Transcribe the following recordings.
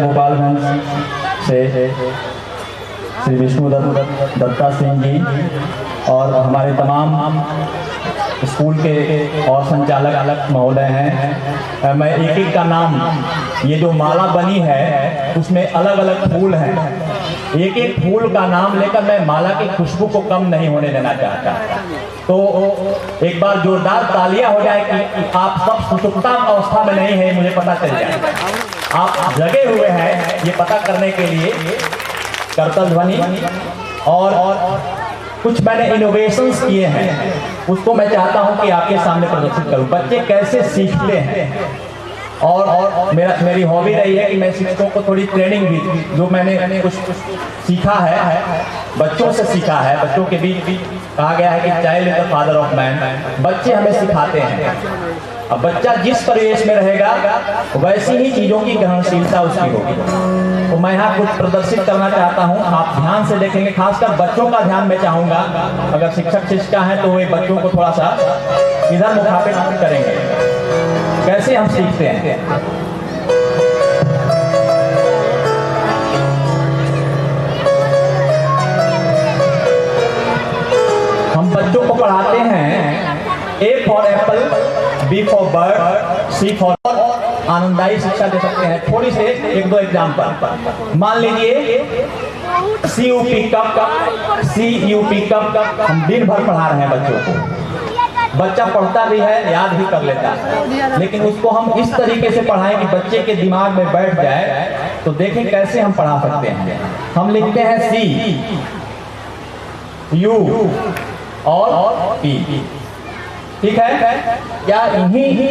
गोपालगंज से श्री विष्णुदत्त दत्ता सिंह जी और हमारे तमाम स्कूल के और संचालक महोदय हैं। मैं एक एक का नाम, ये जो माला बनी है उसमें अलग अलग फूल हैं, एक एक फूल का नाम लेकर मैं माला की खुशबू को कम नहीं होने देना चाहता। तो एक बार जोरदार तालियां हो जाए कि आप सब सुसुप्ता अवस्था में नहीं है, मुझे पता चल जाए, आप जगे हुए हैं ये पता करने के लिए करतल ध्वनि और कुछ मैंने इनोवेशंस किए हैं, उसको मैं चाहता हूं कि आपके सामने प्रदर्शित करूं। बच्चे कैसे सीखते हैं और मेरी हॉबी रही है कि मैं शिक्षकों को थोड़ी ट्रेनिंग भी, जो मैंने कुछ सीखा है बच्चों से सीखा है। बच्चों के बीच कहा गया है कि child is the father of man, बच्चे हमें सिखाते हैं। अब बच्चा जिस परिवेश में रहेगा वैसी ही चीजों की ग्रहणशीलता उसकी होगी। तो मैं यहाँ कुछ प्रदर्शित करना चाहता हूँ, आप ध्यान से देखेंगे, खासकर बच्चों का ध्यान मैं चाहूंगा। अगर शिक्षक शिक्षिका हैं तो वे बच्चों को थोड़ा सा इधर मुखातिब करेंगे, कैसे हम सीखते हैं। हम बच्चों को पढ़ाते हैं A for Apple, B for bird, C for आनंददायी शिक्षा दे सकते हैं। थोड़ी से एक दो एग्जाम्पल मान लीजिए, CUP कप हम दिन भर पढ़ा रहे हैं बच्चों को। बच्चा पढ़ता भी है, याद भी कर लेता है, लेकिन उसको हम इस तरीके से पढ़ाएं कि बच्चे के दिमाग में बैठ जाए। तो देखें कैसे हम पढ़ा सकते हैं। हम लिखते हैं C, U और P, ठीक है क्या? इन्हीं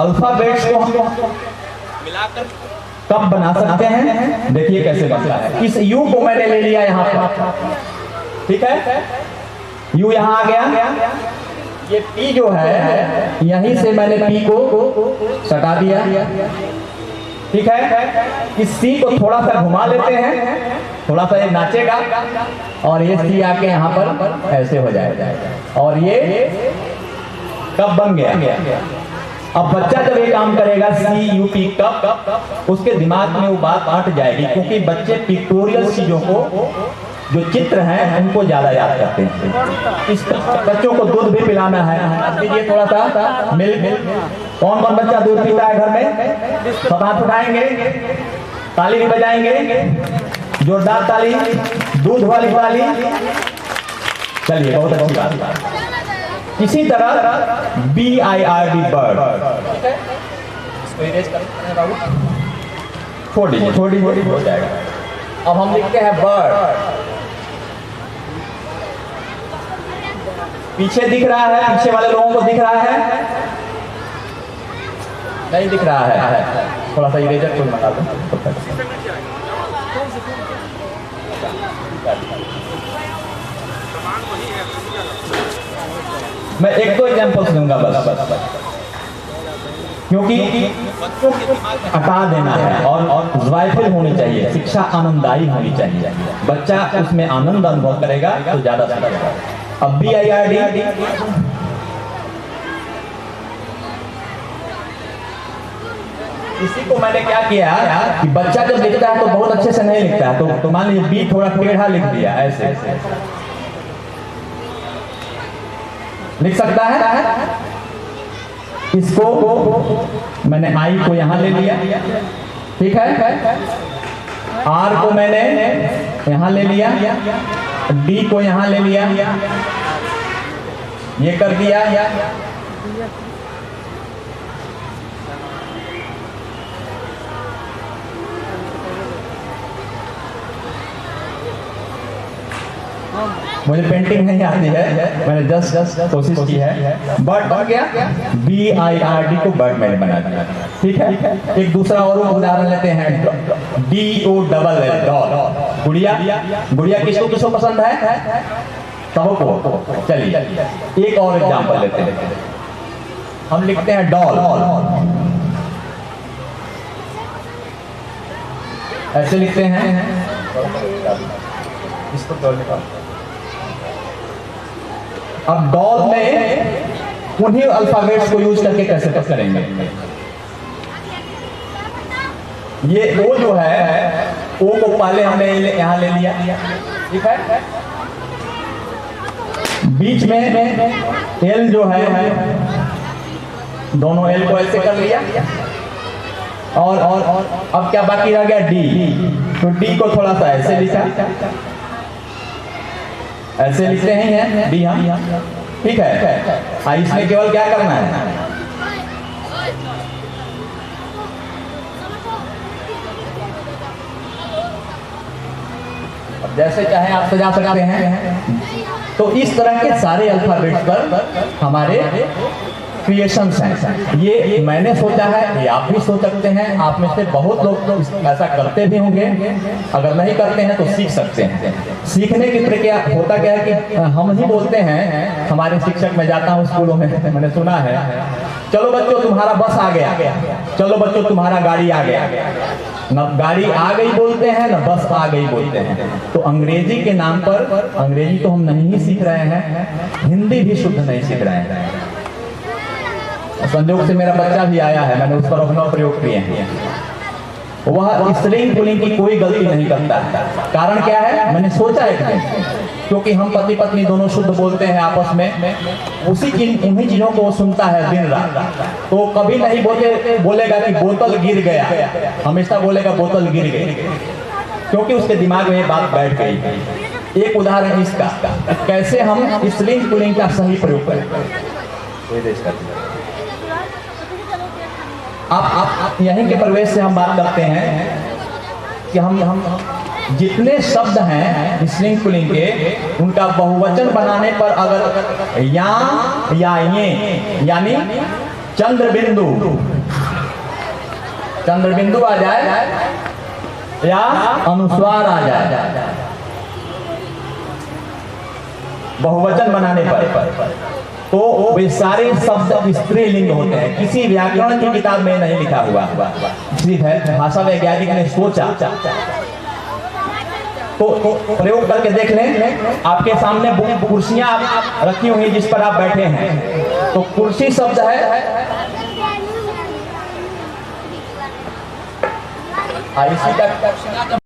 अल्फाबेट्स को हम मिलाकर कब बना सकते हैं? देखिए कैसे बनता है। इस U को मैंने ले लिया यहाँ पर, ठीक है, U यहाँ आ गया। ये P जो है यहीं से मैंने P को सटा दिया, ठीक है। इस C को थोड़ा सा घुमा लेते हैं, थोड़ा सा ये नाचेगा और ये C आके यहाँ पर ऐसे हो जाएगा और ये कब बन गया। अब बच्चा जब ये काम करेगा CUP कब, उसके दिमाग में वो बात अट जाएगी, क्योंकि बच्चे पिक्टोरियल चीजों को, जो चित्र हैं उनको ज्यादा याद करते हैं। इस बच्चों को दूध भी पिलाना है, दीजिए थोड़ा सा मिल्क। कौन कौन बच्चा दूध पीता है घर में? सब हाथ उठाएंगे, ताली भी बजाएंगे, जोरदार ताली, दूध वाली ताली। चलिए बहुत अच्छी बात। इसी तरह BIRD बर्ड, छोटी हो जाएगा। अब हम लिखते हैं बर्ड, पीछे दिख रहा है, पीछे वाले लोगों को दिख रहा है? नहीं दिख रहा है, थोड़ा सा इरेजर को लगा दो। मैं एक दो एग्जांपल्स दूंगा बस, क्योंकि हटा देना है और जॉयफुल होनी चाहिए, शिक्षा आनंददायी होनी चाहिए, बच्चा उसमें आनंद अनुभव करेगा तो ज्यादा सीखेगा। अब BIRD, इसी को मैंने क्या किया कि बच्चा जब लिखता है तो बहुत अच्छे से नहीं लिखता है, तो मान लीजिए B थोड़ा टेढ़ा लिख दिया, ऐसे लिख सकता है। इसको मैंने I को यहां ले लिया, ठीक है, R को मैंने यहां ले लिया, D को यहां ले लिया, ये कर दिया। मुझे पेंटिंग नहीं आती है, मैंने जस्ट कोशिश की है। बर्ड बन गया, BIRD को बर्ड मैंने बना दिया, ठीक है। एक दूसरा और उदाहरण लेते हैं, DOLL, डॉल, गुड़िया किसको किसको पसंद है? सबको। चलिए एक और एग्जांपल लेते हैं, हम लिखते हैं डॉल, ऐसे लिखते हैं, इसको डॉल निकाल। अब डॉल में उन्हीं अल्फाबेट्स को यूज करके कैसे करेंगे? ये ओ जो है, ओ को पहले हमने यहाँ ले लिया, ठीक है। बीच में एल जो है, दोनों एल को ऐसे कर लिया, और अब क्या बाकी रह गया, डी। तो डी को थोड़ा सा ऐसे लिखा, ऐसे लिखते हैं डी हम, ठीक है। इसमें केवल क्या करना है, जैसे चाहे आप सजा सकते हैं। तो इस तरह के सारे अल्फाबेट्स पर हमारे क्रिएशंस हैं। ये मैंने सोचा है, ये आप भी सोच सकते हैं। आप में से बहुत लोग ऐसा करते भी होंगे, अगर नहीं करते हैं तो सीख सकते हैं। सीखने की प्रक्रिया होता क्या है कि हम ही बोलते हैं, हमारे शिक्षक, मैं जाता हूँ स्कूलों में, मैंने सुना है, चलो बच्चों तुम्हारा बस आ गया, चलो बच्चों तुम्हारा गाड़ी आ गया। न गाड़ी आ गई बोलते हैं, न बस आ गई बोलते हैं। तो अंग्रेजी के नाम पर, अंग्रेजी तो हम नहीं ही सीख रहे हैं, हिंदी भी शुद्ध नहीं सीख रहे हैं। संयोग से मेरा बच्चा भी आया है, मैंने उस पर अपना प्रयोग किए हैं। वह स्त्रीलिंग पुल्लिंग की कोई गलती नहीं करता है। कारण क्या है, मैंने सोचा एक दिन, क्योंकि हम पति पत्नी दोनों शुद्ध बोलते हैं आपस में, उन्हीं चीजों को वो सुनता है दिन रात, तो कभी नहीं बोलेगा कि बोतल गिर गया, हमेशा बोलेगा बोतल गिर गई, क्योंकि उसके दिमाग में ये बात बैठ गई। एक उदाहरण इसका, कैसे हम स्त्रीलिंग पुल्लिंग का सही प्रयोग करें। आप यहीं के प्रवेश से हम बात करते हैं कि हम जितने शब्द हैं स्त्रीलिंग पुल्लिंग के, उनका बहुवचन बनाने पर अगर या ये, यानी चंद्रबिंदु आ जाए या अनुस्वार आ जाए बहुवचन बनाने पर, तो वे सारे शब्द स्त्रीलिंग होते हैं। किसी व्याकरण की किताब में नहीं लिखा हुआ, ठीक है, भाषा वैज्ञानिक ने सोचा। तो प्रयोग करके देख लें। आपके सामने कुर्सियां रखी हुई जिस पर आप बैठे हैं, तो कुर्सी शब्द है, इसी का